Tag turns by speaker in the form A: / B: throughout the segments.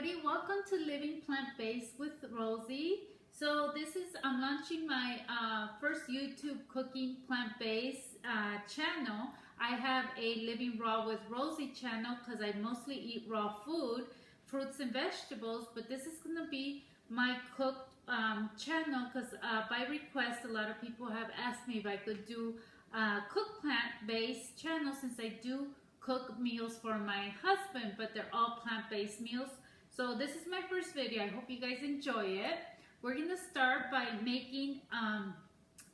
A: everybody, welcome to Living Plant-Based with Rosie. So I'm launching my first YouTube cooking plant-based channel. I have a Living Raw with Rosie channel because I mostly eat raw food, fruits and vegetables, but this is going to be my cooked channel because by request a lot of people have asked me if I could do cook plant-based channel since I do cook meals for my husband, but they're all plant-based meals. So this is my first video. I hope you guys enjoy it. We're gonna start by making I'm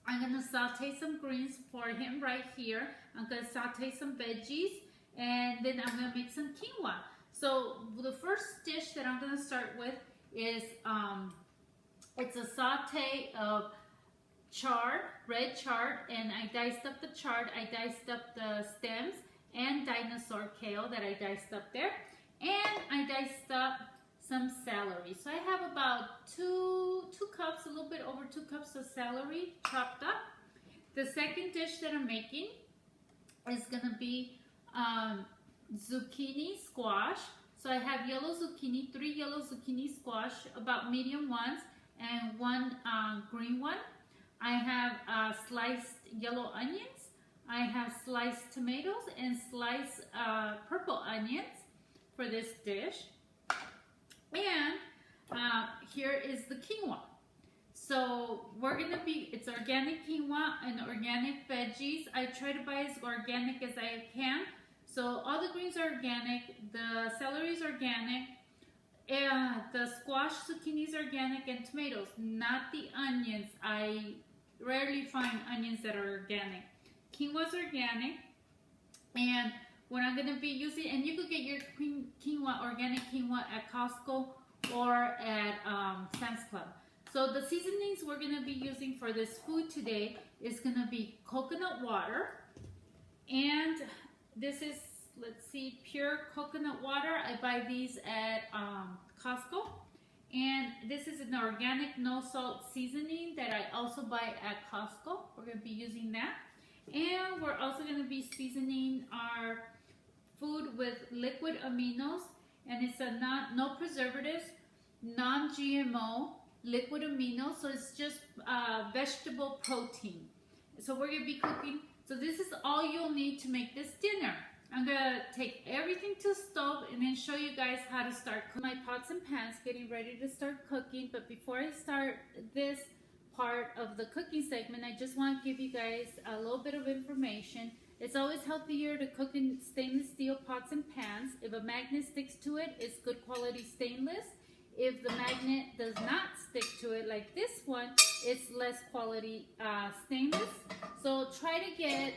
A: gonna saute some greens for him right here. I'm gonna saute some veggies, and then I'm gonna make some quinoa. So the first dish that I'm gonna start with is it's a saute of chard, red chard, and I diced up the chard, I diced up the stems, and dinosaur kale that I diced up there, and I diced up some celery. So I have about two cups, a little bit over 2 cups of celery chopped up. The second dish that I'm making is gonna be zucchini squash. So I have yellow zucchini, 3 yellow zucchini squash, about medium ones, and 1 green one. I have sliced yellow onions. I have sliced tomatoes and sliced purple onions for this dish. And here is the quinoa. So we're gonna it's organic quinoa and organic veggies. I try to buy as organic as I can. So all the greens are organic, the celery is organic, the squash, zucchini is organic, and tomatoes, not the onions. I rarely find onions that are organic. Quinoa is organic, and what I'm going to be using, and you could get your quinoa, organic quinoa at Costco or at Sam's Club. So the seasonings we're going to be using for this food today is going to be coconut water, and this is, let's see, pure coconut water. I buy these at Costco, and this is an organic no salt seasoning that I also buy at Costco. We're going to be using that. And we're also going to be seasoning our food with liquid aminos, and it's a no preservatives, non-GMO liquid aminos, so it's just vegetable protein. So we're going to be cooking, so this is all you'll need to make this dinner. I'm going to take everything to the stove and then show you guys how to start cooking. My pots and pans getting ready to start cooking, but before I start this part of the cooking segment, I just want to give you guys a little bit of information. It's always healthier to cook in stainless steel pots and pans. If a magnet sticks to it, it's good quality stainless. If the magnet does not stick to it, like this one, it's less quality stainless. So try to get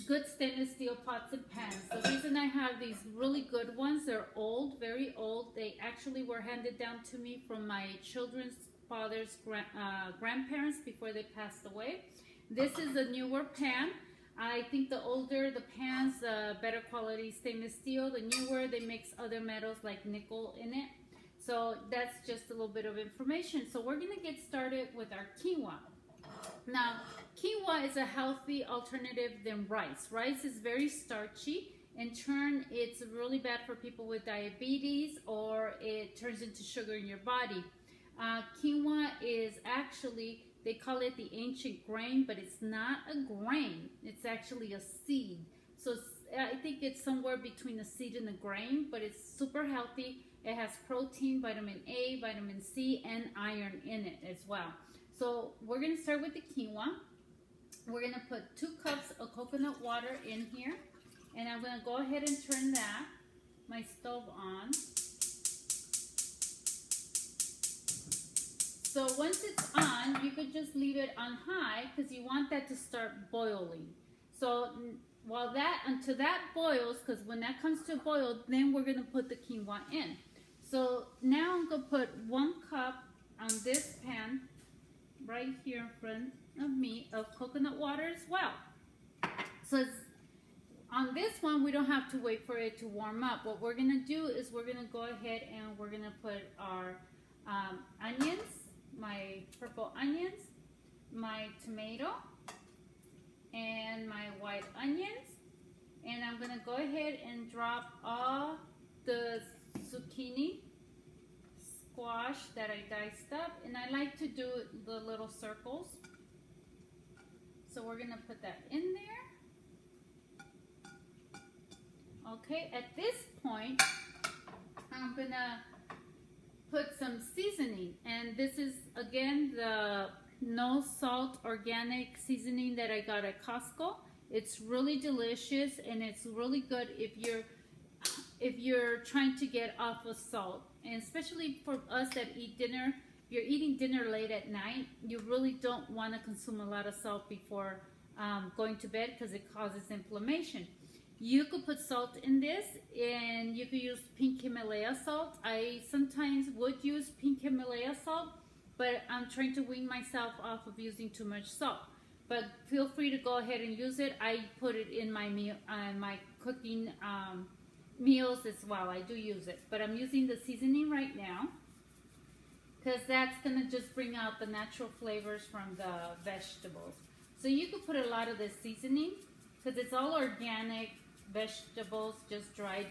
A: good stainless steel pots and pans. The reason I have these really good ones, they're old, very old. They actually were handed down to me from my children's father's grandparents before they passed away. This is a newer pan. I think the older the pans, the better quality stainless steel. The newer, they mix other metals like nickel in it. So that's just a little bit of information. So we're gonna get started with our quinoa. Now, quinoa is a healthy alternative than rice. Rice is very starchy. In turn, it's really bad for people with diabetes, or it turns into sugar in your body. Quinoa is actually, they call it the ancient grain, but it's not a grain. It's actually a seed. So I think it's somewhere between a seed and a grain, but it's super healthy. It has protein, vitamin A, vitamin C, and iron in it as well. So we're going to start with the quinoa. We're going to put 2 cups of coconut water in here, and I'm going to go ahead and turn my stove on. So once it's on, you could just leave it on high because you want that to start boiling. So until that boils, because when that comes to a boil, then we're going to put the quinoa in. So now I'm going to put 1 cup on this pan right here in front of me of coconut water as well. So on this one, we don't have to wait for it to warm up. What we're going to do is we're going to go ahead and we're going to put our onions, my purple onions, my tomato, and my white onions, and I'm going to go ahead and drop all the zucchini zucchini squash that I diced up, and I like to do the little circles. So we're gonna put that in there. Okay, at this point, I'm gonna put some seasoning, and this is again the no salt organic seasoning that I got at Costco. It's really delicious, and it's really good if you're trying to get off of salt, and especially for us that eat dinner. If you're eating dinner late at night, you really don't want to consume a lot of salt before going to bed because it causes inflammation. You could put salt in this, and you could use pink Himalaya salt. I sometimes would use pink Himalaya salt, but I'm trying to wean myself off of using too much salt. But feel free to go ahead and use it. I put it in my meal, my cooking meals as well. I do use it, but I'm using the seasoning right now because that's gonna just bring out the natural flavors from the vegetables. So you could put a lot of this seasoning because it's all organic vegetables, just dried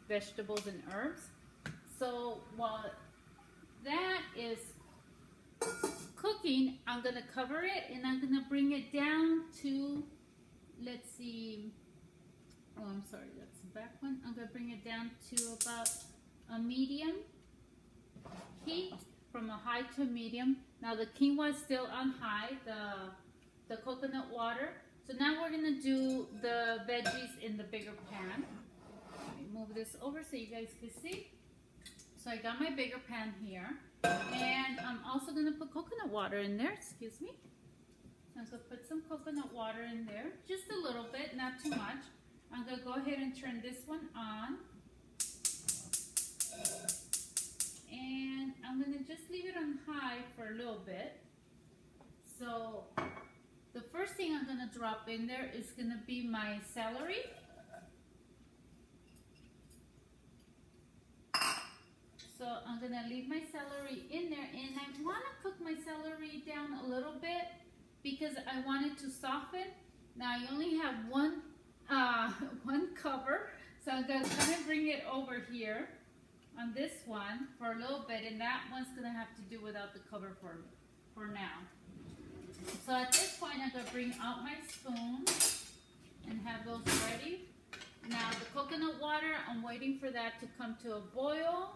A: vegetables and herbs. So while that is cooking, I'm gonna cover it, and I'm gonna bring it down to, let's see, oh, I'm sorry, that's the back one. I'm gonna bring it down to about a medium heat, from a high to a medium. Now the quinoa is still on high, the coconut water. So now we're gonna do the veggies in the bigger pan. Let me move this over so you guys can see. So I got my bigger pan here, and I'm also gonna put coconut water in there, excuse me. I'm gonna put some coconut water in there, just a little bit, not too much. I'm gonna go ahead and turn this one on. And I'm gonna just leave it on high for a little bit. So the first thing I'm gonna drop in there is gonna be my celery. So I'm gonna leave my celery in there, and I wanna cook my celery down a little bit because I want it to soften. Now I only have one cover, so I'm gonna kind of bring it over here on this one for a little bit, and that one's gonna have to do without the cover for now. So at this point, I'm gonna bring out my spoon and have those ready. Now the coconut water, I'm waiting for that to come to a boil.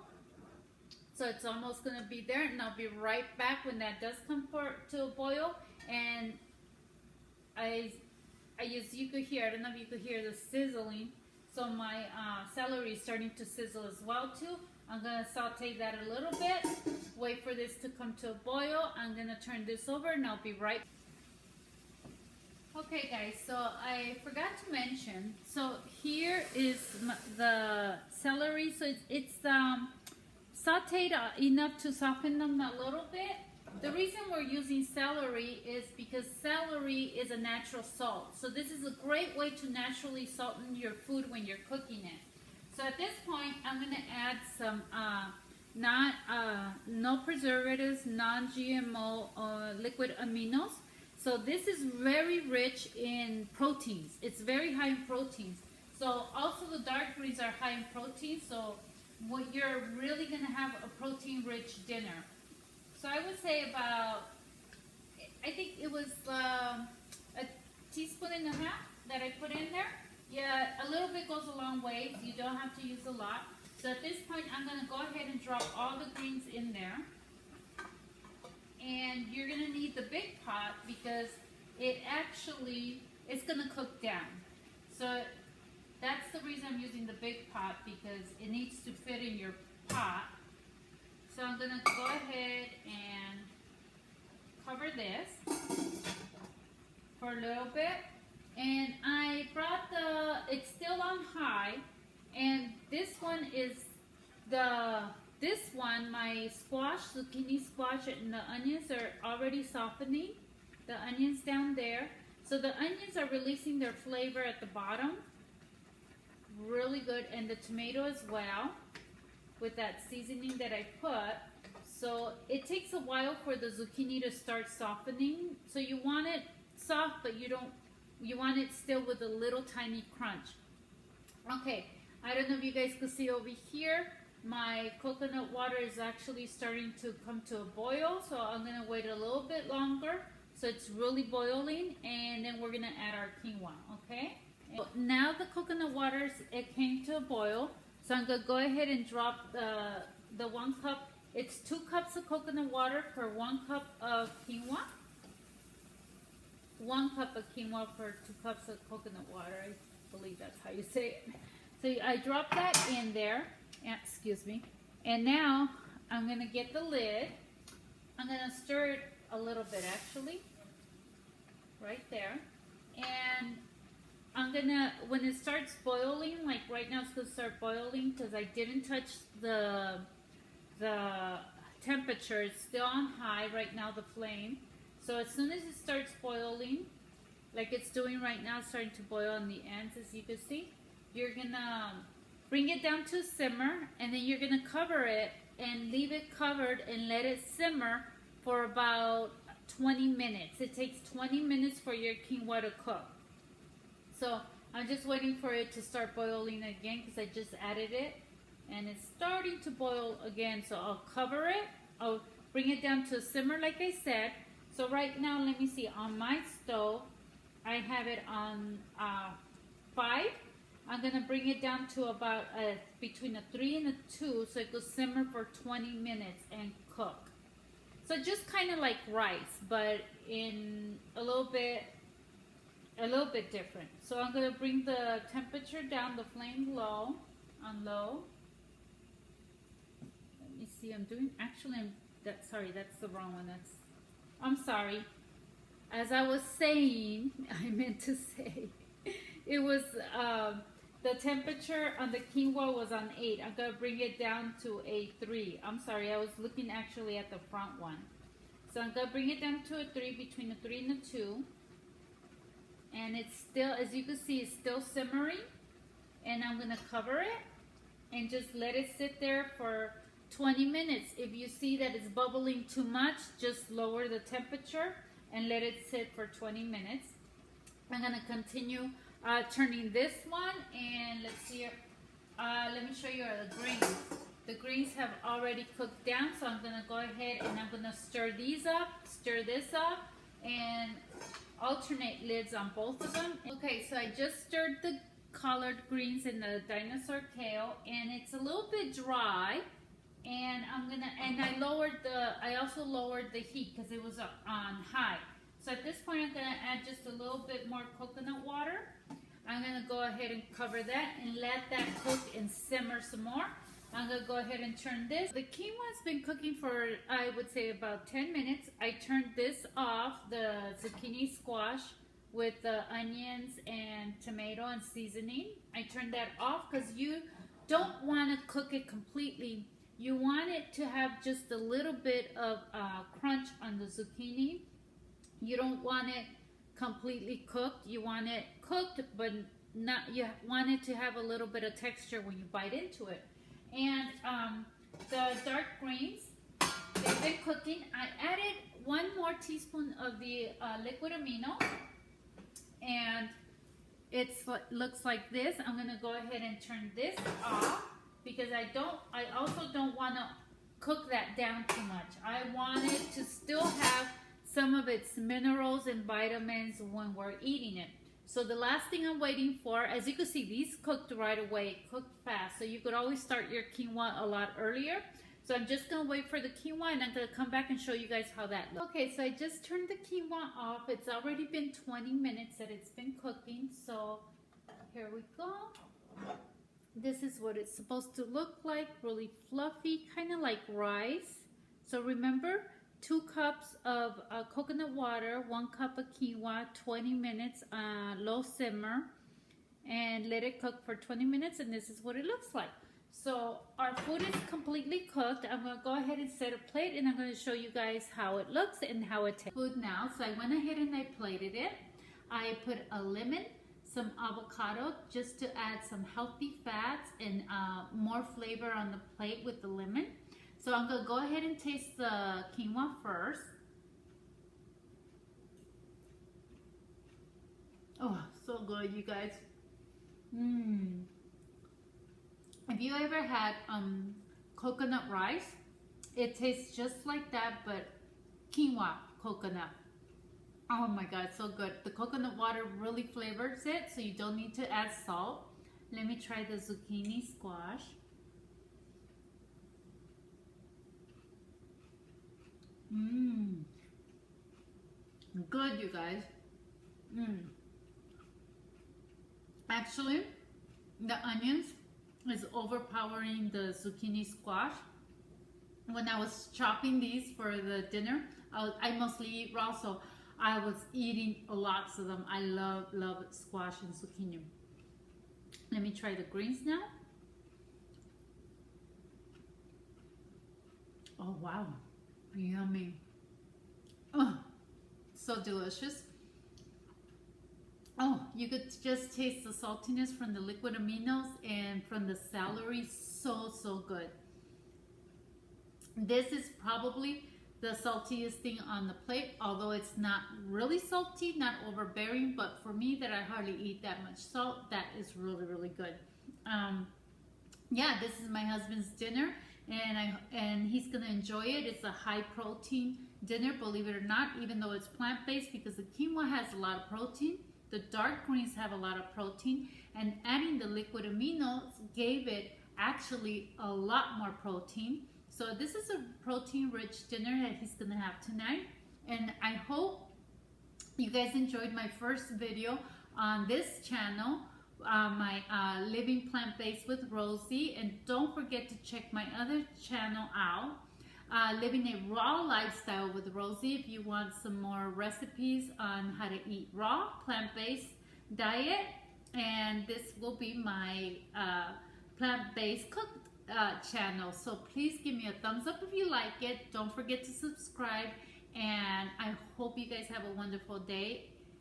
A: So it's almost gonna be there, and I'll be right back when that does come to a boil. And you could hear, I don't know if you could hear the sizzling. So my celery is starting to sizzle as well too. I'm gonna saute that a little bit, wait for this to come to a boil. I'm gonna turn this over, and I'll be right back. Okay guys, so I forgot to mention, so here is the celery. So it's sauteed enough to soften them a little bit. The reason we're using celery is because celery is a natural salt. So this is a great way to naturally salten your food when you're cooking it. So at this point, I'm going to add some no preservatives, non-GMO liquid aminos. So this is very rich in proteins. It's very high in proteins. So also the dark greens are high in protein. So what you're really going to have a protein-rich dinner. So I would say about, I think it was a teaspoon and a half that I put in there. Yeah, a little bit goes a long way. You don't have to use a lot. So at this point, I'm going to go ahead and drop all the greens in there. And you're going to need the big pot because it's going to cook down. So that's the reason I'm using the big pot, because it needs to fit in your pot. So I'm going to go ahead and cover this for a little bit. And I brought it's still on high. And this one is my squash, zucchini squash, and the onions are already softening. The onions down there. So the onions are releasing their flavor at the bottom. Really good. And the tomato as well, with that seasoning that I put. So it takes a while for the zucchini to start softening. So you want it soft, but you want it still with a little tiny crunch. Okay, I don't know if you guys can see over here. my coconut water is actually starting to come to a boil, so I'm gonna wait a little bit longer so it's really boiling, and then we're gonna add our quinoa. Okay, now the coconut water, it came to a boil, so I'm gonna go ahead and drop the 1 cup. It's 2 cups of coconut water per 1 cup of quinoa. 1 cup of quinoa for 2 cups of coconut water. I believe that's how you say it. So I drop that in there. Excuse me. And now I'm gonna get the lid. I'm gonna stir it a little bit, actually, right there. And I'm gonna, when it starts boiling, like right now it's gonna start boiling because I didn't touch the temperature. It's still on high right now, the flame. So as soon as it starts boiling, like it's doing right now, it's starting to boil on the ends, as you can see, you're gonna bring it down to simmer, and then you're gonna cover it and leave it covered and let it simmer for about 20 minutes. It takes 20 minutes for your quinoa to cook. So I'm just waiting for it to start boiling again because I just added it and it's starting to boil again. So I'll cover it. I'll bring it down to a simmer like I said. So right now, let me see, on my stove, I have it on 5. I'm gonna bring it down to about between a 3 and a 2, so it will simmer for 20 minutes and cook. So just kind of like rice, but in a little bit different. So I'm gonna bring the temperature down, the flame low, on low. Let me see, I'm doing, actually, sorry, that's the wrong one. I'm sorry. As I was saying, I meant to say, it was, the temperature on the quinoa was on 8. I'm going to bring it down to a 3. I'm sorry, I was looking actually at the front one. So I'm going to bring it down to a 3, between a 3 and a 2. And it's still, as you can see, it's still simmering. And I'm going to cover it and just let it sit there for 20 minutes. If you see that it's bubbling too much, just lower the temperature and let it sit for 20 minutes. I'm going to continue turning this one, and let's see, let me show you the greens. The greens have already cooked down, so I'm going to go ahead and I'm going to stir these up, stir this up, and alternate lids on both of them. Okay, so I just stirred the collard greens and the dinosaur kale, and it's a little bit dry. And I also lowered the heat because it was on high. So at this point, I'm gonna add just a little bit more coconut water. I'm gonna go ahead and cover that and let that cook and simmer some more. I'm gonna go ahead and turn this. The quinoa's been cooking for, I would say, about 10 minutes. I turned this off, the zucchini squash with the onions and tomato and seasoning. I turned that off because you don't want to cook it completely. You want it to have just a little bit of crunch on the zucchini. You don't want it completely cooked. You want it cooked, but not. You want it to have a little bit of texture when you bite into it. And the dark greens, they've been cooking. I added 1 more teaspoon of the liquid amino, and it's what looks like this. I'm gonna go ahead and turn this off, because I also don't want to cook that down too much. I want it to still have some of its minerals and vitamins when we're eating it. So the last thing I'm waiting for, as you can see, these cooked right away, cooked fast. So you could always start your quinoa a lot earlier. So I'm just gonna wait for the quinoa, and I'm gonna come back and show you guys how that looks. Okay, so I just turned the quinoa off. It's already been 20 minutes that it's been cooking. So here we go. This is what it's supposed to look like, really fluffy, kind of like rice. So remember, 2 cups of coconut water, 1 cup of quinoa, 20 minutes low simmer, and let it cook for 20 minutes, and this is what it looks like. So our food is completely cooked. I'm going to go ahead and set a plate, and I'm going to show you guys how it looks and how it tastes. Food now, so I went ahead and I plated it. I put a lemon, some avocado, just to add some healthy fats and more flavor on the plate with the lemon. So I'm gonna go ahead and taste the quinoa first. Oh, so good, you guys. If you ever had coconut rice. It tastes just like that, but quinoa coconut. Oh my god, so good. The coconut water really flavors it, so you don't need to add salt. Let me try the zucchini squash. Good, you guys. Actually, the onions is overpowering the zucchini squash. When I was chopping these for the dinner, I mostly eat raw, so I was eating lots of them. I love squash and zucchini. Let me try the greens now. Oh wow, yummy. Oh, so delicious. Oh, you could just taste the saltiness from the liquid aminos and from the celery. So good. This is probably the saltiest thing on the plate, although it's not really salty, not overbearing, but for me that I hardly eat that much salt, that is really good. Yeah, this is my husband's dinner, and he's gonna enjoy it. It's a high protein dinner, believe it or not, even though it's plant-based, because the quinoa has a lot of protein. The dark greens have a lot of protein, and adding the liquid aminos gave it actually a lot more protein. So this is a protein-rich dinner that he's gonna have tonight, and I hope you guys enjoyed my first video on this channel, my Living Plant-Based with Rosie, and don't forget to check my other channel out, Living a Raw Lifestyle with Rosie, if you want some more recipes on how to eat raw, plant-based diet. And this will be my plant-based cook channel, so please give me a thumbs up if you like it. Don't forget to subscribe, and I hope you guys have a wonderful day.